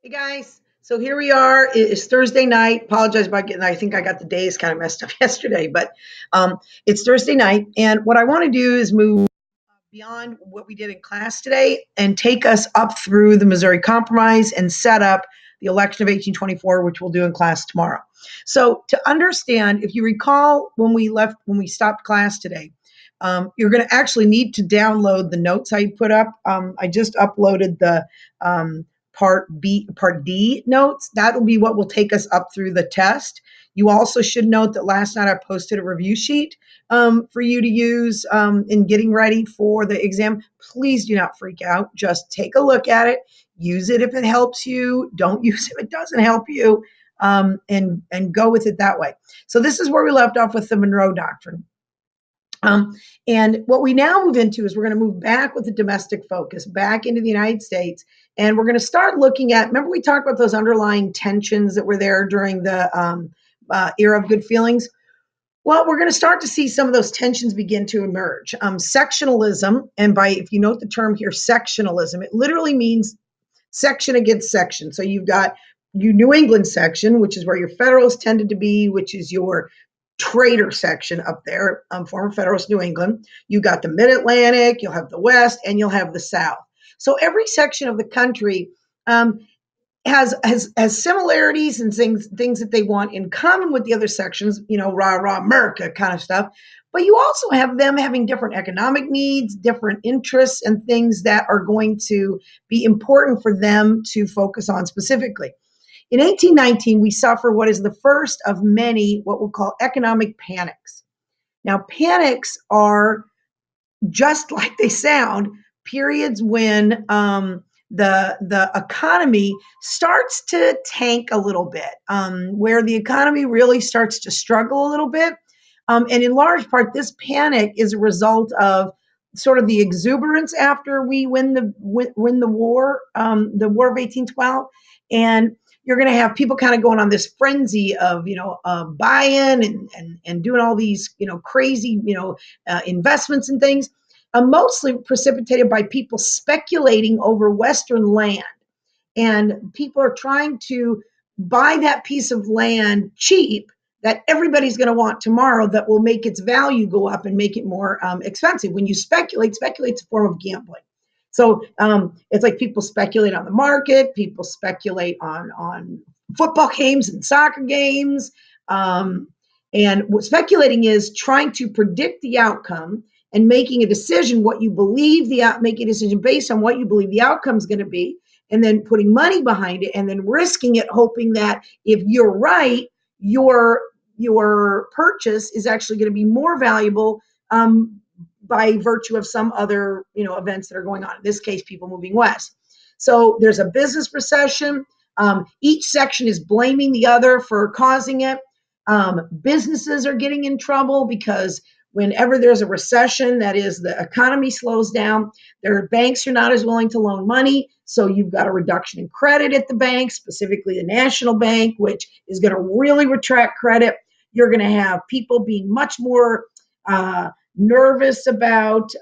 Hey guys, so here we are. It's Thursday night. Apologize about getting. I think I got the days kind of messed up yesterday, but it's Thursday night, and what I want to do is move beyond what we did in class today and take us up through the Missouri Compromise and set up the election of 1824, which we'll do in class tomorrow. So to understand, if you recall when we stopped class today, you're going to actually need to download the notes I put up. I just uploaded the Part D notes. That will be what will take us up through the test. You also should note that last night I posted a review sheet for you to use in getting ready for the exam. Please do not freak out. Just take a look at it. Use it if it helps you. Don't use it if it doesn't help you, and go with it that way. So this is where we left off with the Monroe Doctrine. And what we now move into is we're going to move back with the domestic focus, back into the United States. And we're going to start looking at, remember we talked about those underlying tensions that were there during the era of good feelings? Well, we're going to start to see some of those tensions begin to emerge. Sectionalism, and if you note the term here, sectionalism, it literally means section against section. So you've got your New England section, which is where your Federalists tended to be, which is your trader section up there, former Federalist New England. You got the Mid-Atlantic, you'll have the West, and you'll have the South. So every section of the country has similarities and things that they want in common with the other sections, rah rah America kind of stuff. But you also have them having different economic needs, different interests, and things that are going to be important for them to focus on specifically. In 1819, we suffer what is the first of many what we'll call economic panics. Now, panics are just like they sound, periods when the economy starts to tank a little bit, where the economy really starts to struggle a little bit. And in large part, this panic is a result of sort of the exuberance after we win the war, the War of 1812, and you're going to have people kind of going on this frenzy of buy-in and doing all these crazy investments and things, mostly precipitated by people speculating over Western land. And people are trying to buy that piece of land cheap that everybody's going to want tomorrow, that will make its value go up and make it more expensive. When you speculate's a form of gambling. So it's like people speculate on the market, people speculate on football games and soccer games. And what speculating is trying to predict the outcome and making a decision making a decision based on what you believe the outcome is going to be, and then putting money behind it and then risking it, hoping that if you're right, your purchase is actually going to be more valuable by virtue of some other events that are going on. In this case, people moving west. So there's a business recession. Each section is blaming the other for causing it. Businesses are getting in trouble because whenever there's a recession, that is, the economy slows down, their banks are not as willing to loan money. So you've got a reduction in credit at the bank, specifically the National Bank, which is going to really retract credit. You're going to have people being much more nervous about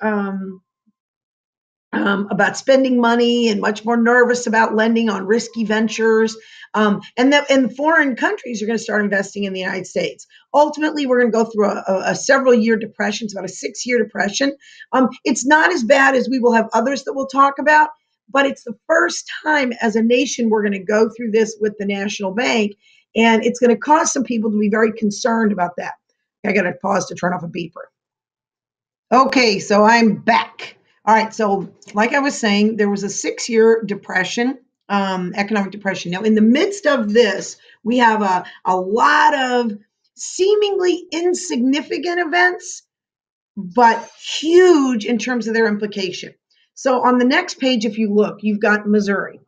spending money, and much more nervous about lending on risky ventures. And foreign countries are going to start investing in the United States. Ultimately, we're going to go through a several-year depression. It's about a 6-year depression. It's not as bad as we will have others that we'll talk about, but it's the first time as a nation we're going to go through this with the National Bank, and it's going to cause some people to be very concerned about that. I got to pause to turn off a beeper. Okay, so I'm back. All right, so like I was saying, there was a 6-year depression, economic depression. Now, in the midst of this, we have a lot of seemingly insignificant events, but huge in terms of their implication. So on the next page, if you look, you've got Missouri.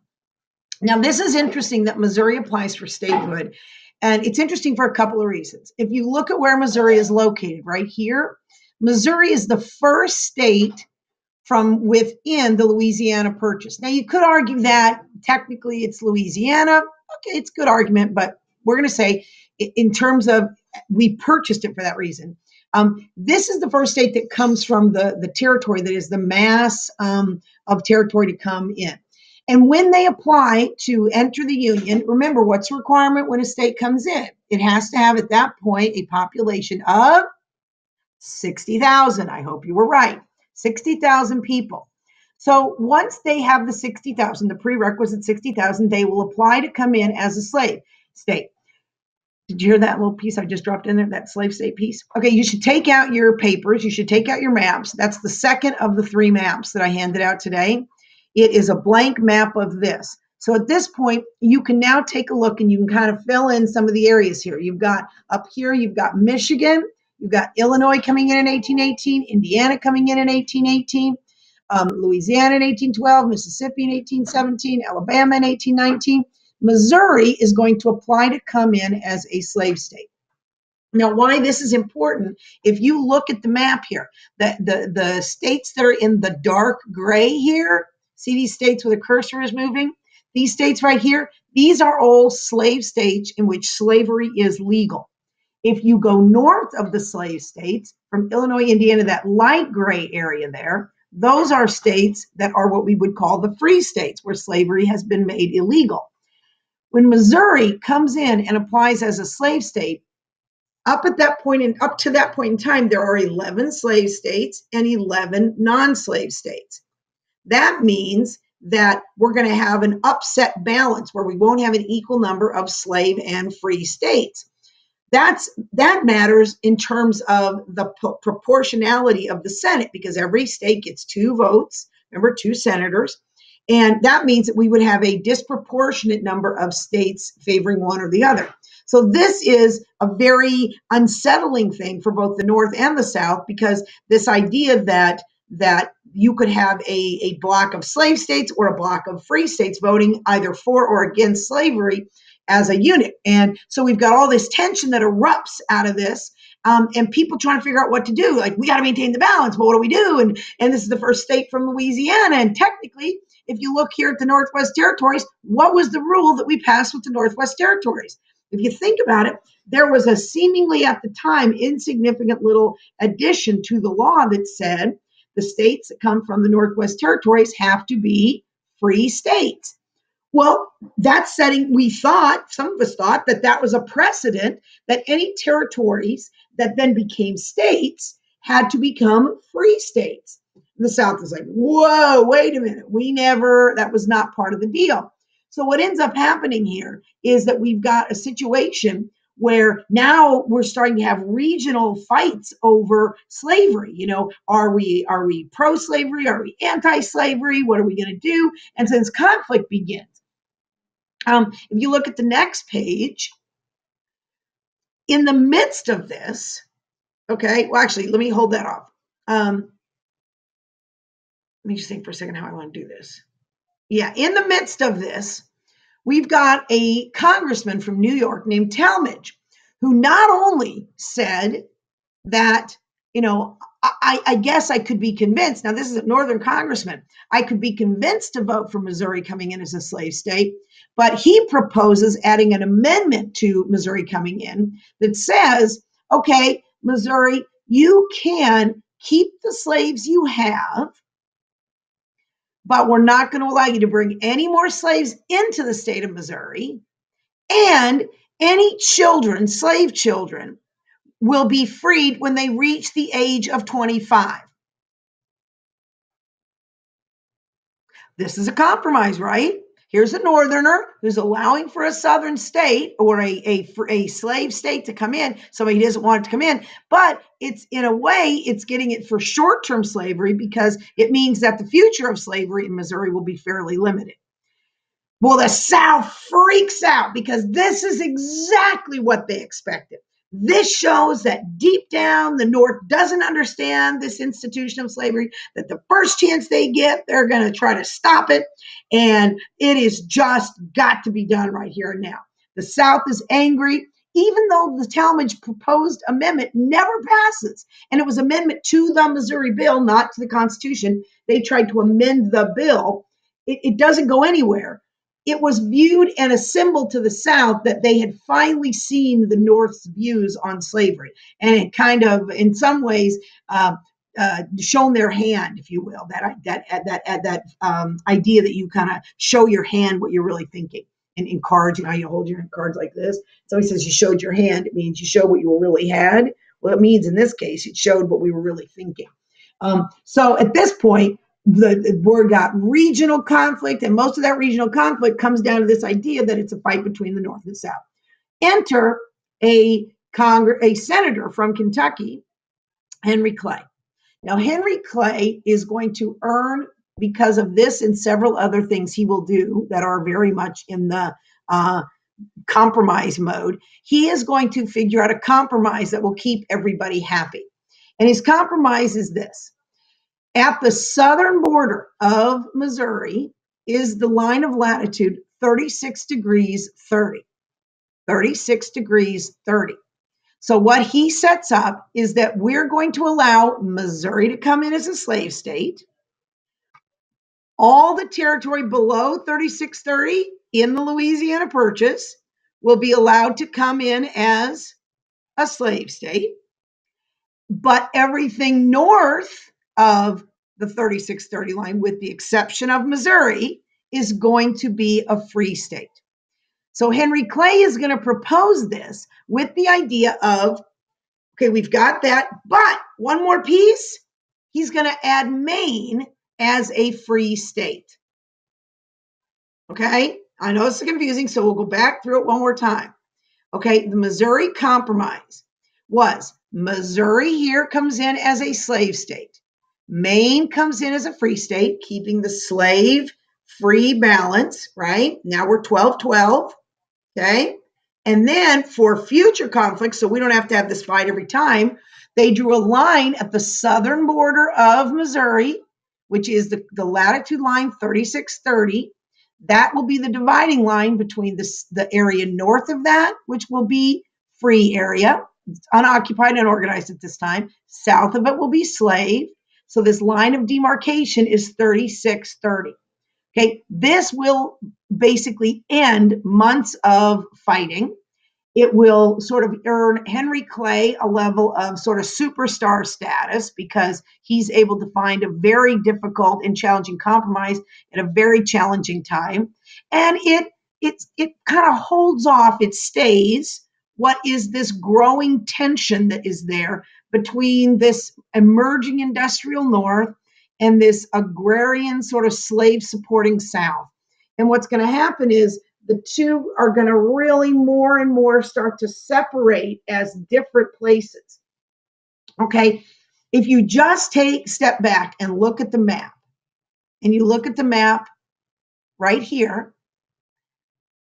Now, this is interesting that Missouri applies for statehood, and it's interesting for a couple of reasons. If you look at where Missouri is located, right here, Missouri is the first state from within the Louisiana Purchase. Now, you could argue that technically it's Louisiana. Okay, it's a good argument, but we're going to say in terms of we purchased it for that reason. This is the first state that comes from the territory that is the mass of territory to come in. And when they apply to enter the Union, remember what's the requirement when a state comes in? It has to have at that point a population of 60,000. I hope you were right. 60,000 people. So once they have the 60,000, the prerequisite 60,000, they will apply to come in as a slave state. Did you hear that little piece I just dropped in there, that slave state piece? Okay, you should take out your papers. You should take out your maps. That's the second of the 3 maps that I handed out today. It is a blank map of this. So at this point, you can now take a look and you can kind of fill in some of the areas here. You've got up here, you've got Michigan, you've got Illinois coming in 1818, Indiana coming in 1818, Louisiana in 1812, Mississippi in 1817, Alabama in 1819. Missouri is going to apply to come in as a slave state. Now, why this is important, if you look at the map here, the states that are in the dark gray here, see these states where the cursor is moving? These states right here, these are all slave states in which slavery is legal. If you go north of the slave states, from Illinois, Indiana, that light gray area there, those are states that are what we would call the free states, where slavery has been made illegal. When Missouri comes in and applies as a slave state, up to that point in time, there are 11 slave states and 11 non-slave states. That means that we're going to have an upset balance where we won't have an equal number of slave and free states. That matters in terms of the proportionality of the Senate, because every state gets 2 votes, remember, 2 senators. And that means that we would have a disproportionate number of states favoring one or the other. So this is a very unsettling thing for both the North and the South, because this idea that you could have a block of slave states or a block of free states voting either for or against slavery as a unit. And so we've got all this tension that erupts out of this, and people trying to figure out what to do. Like, we got to maintain the balance, but what do we do? And this is the first state from Louisiana. And technically, if you look here at the Northwest Territories, what was the rule that we passed with the Northwest Territories? If you think about it, there was a seemingly at the time insignificant little addition to the law that said the states that come from the Northwest Territories have to be free states. Well, that setting, some of us thought that was a precedent that any territories that then became states had to become free states. And the South was like, whoa, wait a minute. That was not part of the deal. So what ends up happening here is that we've got a situation where now we're starting to have regional fights over slavery. You know, are we pro-slavery? Are we anti-slavery? What are we going to do? And since conflict begins, if you look at the next page, in the midst of this, okay, well, actually, let me hold that off. Let me just think for a second how I want to do this. Yeah, in the midst of this, we've got a congressman from New York named Talmadge, who not only said that, you know, I guess I could be convinced, now this is a Northern congressman, I could be convinced to vote for Missouri coming in as a slave state, but he proposes adding an amendment to Missouri coming in that says, okay, Missouri, you can keep the slaves you have, but we're not going to allow you to bring any more slaves into the state of Missouri, and any children, slave children, will be freed when they reach the age of 25. This is a compromise, right? Here's a Northerner who's allowing for a Southern state or a slave state to come in. Somebody doesn't want it to come in, but it's, in a way, it's getting it for short-term slavery, because it means that the future of slavery in Missouri will be fairly limited. Well, the South freaks out because this is exactly what they expected. This shows that deep down, the North doesn't understand this institution of slavery, that the first chance they get, they're going to try to stop it. And it is just got to be done right here and now. The South is angry, even though the Talmadge proposed amendment never passes. And it was amendment to the Missouri bill, not to the Constitution. They tried to amend the bill. It doesn't go anywhere. It was viewed and a symbol to the South that they had finally seen the North's views on slavery. And it kind of, in some ways, shown their hand, if you will, that idea that you kind of show your hand what you're really thinking. In cards, you know, you hold your cards like this. So he says you showed your hand. It means you showed what you really had. Well, it means in this case, it showed what we were really thinking. So at this point, the word got regional conflict, and most of that regional conflict comes down to this idea that it's a fight between the North and the South. Enter a senator from Kentucky, Henry Clay. Now, Henry Clay is going to earn, because of this and several other things he will do that are very much in the compromise mode, he is going to figure out a compromise that will keep everybody happy. And his compromise is this. At the southern border of Missouri is the line of latitude 36 degrees 30. 36 degrees 30. So what he sets up is that we're going to allow Missouri to come in as a slave state. All the territory below 3630 in the Louisiana Purchase will be allowed to come in as a slave state. But everything north of the 3630 line, with the exception of Missouri, is going to be a free state. So Henry Clay is going to propose this with the idea of, okay, we've got that, but one more piece, he's going to add Maine as a free state. Okay, I know it's confusing, so we'll go back through it one more time. Okay, the Missouri Compromise was Missouri here comes in as a slave state. Maine comes in as a free state, keeping the slave-free balance, right? Now we're 12-12, okay? And then for future conflicts, so we don't have to have this fight every time, they drew a line at the southern border of Missouri, which is the latitude line 3630. That will be the dividing line between the area north of that, which will be free area. It's unoccupied and unorganized at this time. South of it will be slave. So this line of demarcation is 3630. Okay, this will basically end months of fighting. It will sort of earn Henry Clay a level of sort of superstar status because he's able to find a very difficult and challenging compromise at a very challenging time. And it kind of holds off, it stays what is this growing tension that is there between this emerging industrial North and this agrarian sort of slave supporting South. And what's going to happen is the two are going to really more and more start to separate as different places. Okay, if you just step back and look at the map, and you look at the map right here,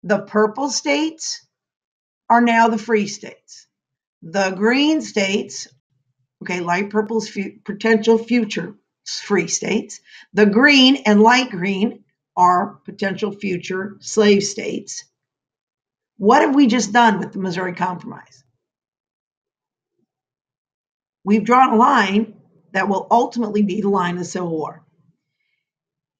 the purple states are now the free states. The green states, okay, light purple is potential future free states. The green and light green are potential future slave states. What have we just done with the Missouri Compromise? We've drawn a line that will ultimately be the line of the Civil War.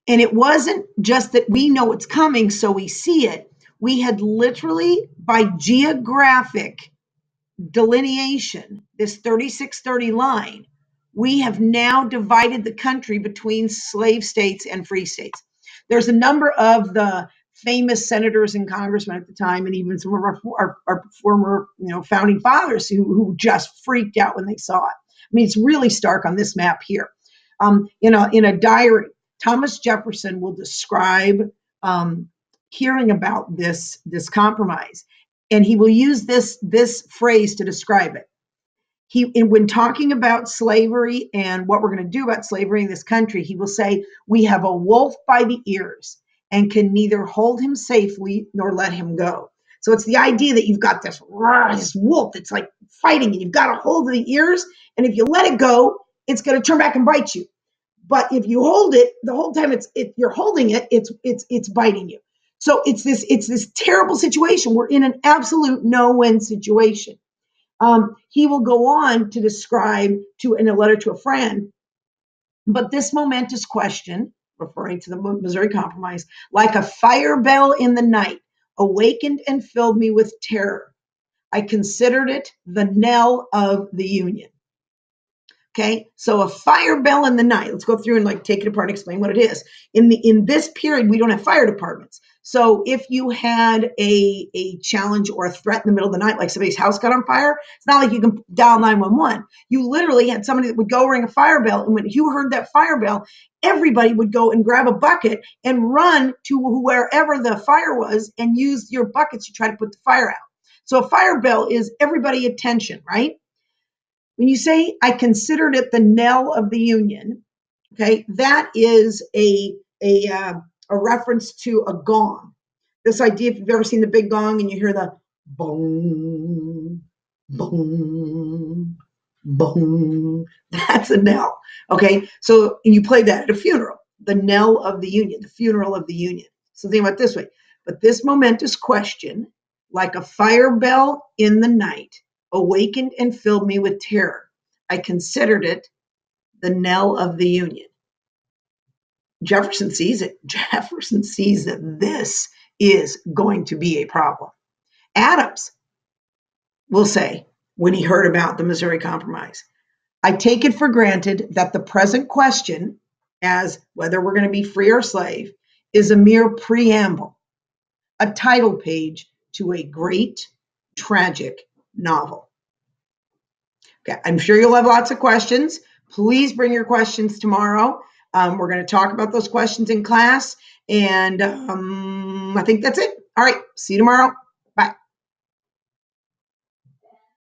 And it wasn't just that we know it's coming, so we see it. We had literally, by geographic delineation, this 3630 line, we have now divided the country between slave states and free states. There's a number of the famous senators and congressmen at the time, and even some of our former, founding fathers who just freaked out when they saw it. I mean, it's really stark on this map here. In a diary, Thomas Jefferson will describe hearing about this compromise, and he will use this phrase to describe it. When talking about slavery and what we're going to do about slavery in this country, he will say, "We have a wolf by the ears and can neither hold him safely nor let him go." So it's the idea that you've got this wolf that's like fighting, and you've got a hold of the ears, and if you let it go, it's going to turn back and bite you. But if you hold it the whole time you're holding it, it's biting you. So it's this terrible situation. We're in an absolute no-win situation. He will go on to describe in a letter to a friend, but this momentous question, referring to the Missouri Compromise, like a fire bell in the night, awakened and filled me with terror. I considered it the knell of the Union. Okay, so a fire bell in the night. Let's go through and like take it apart and explain what it is. In this period, we don't have fire departments. So if you had a challenge or a threat in the middle of the night, like somebody's house got on fire, it's not like you can dial 911. You literally had somebody that would go ring a fire bell, and when you heard that fire bell, everybody would go and grab a bucket and run to wherever the fire was and use your buckets to try to put the fire out. So a fire bell is everybody attention, right? When you say, I considered it the knell of the union, okay, that is a reference to a gong. This idea, if you've ever seen the big gong and you hear the boom, boom, boom, that's a knell, okay? So you play that at a funeral, the knell of the union, the funeral of the union. So think about it this way, but this momentous question, like a fire bell in the night, awakened and filled me with terror. I considered it the knell of the union. Jefferson sees it. Jefferson sees that this is going to be a problem. Adams will say, when he heard about the Missouri Compromise, I take it for granted that the present question, as whether we're going to be free or slave, is a mere preamble, a title page to a great, tragic novel. Okay, I'm sure you'll have lots of questions. Please bring your questions tomorrow. We're going to talk about those questions in class, and I think that's it. All right, see you tomorrow.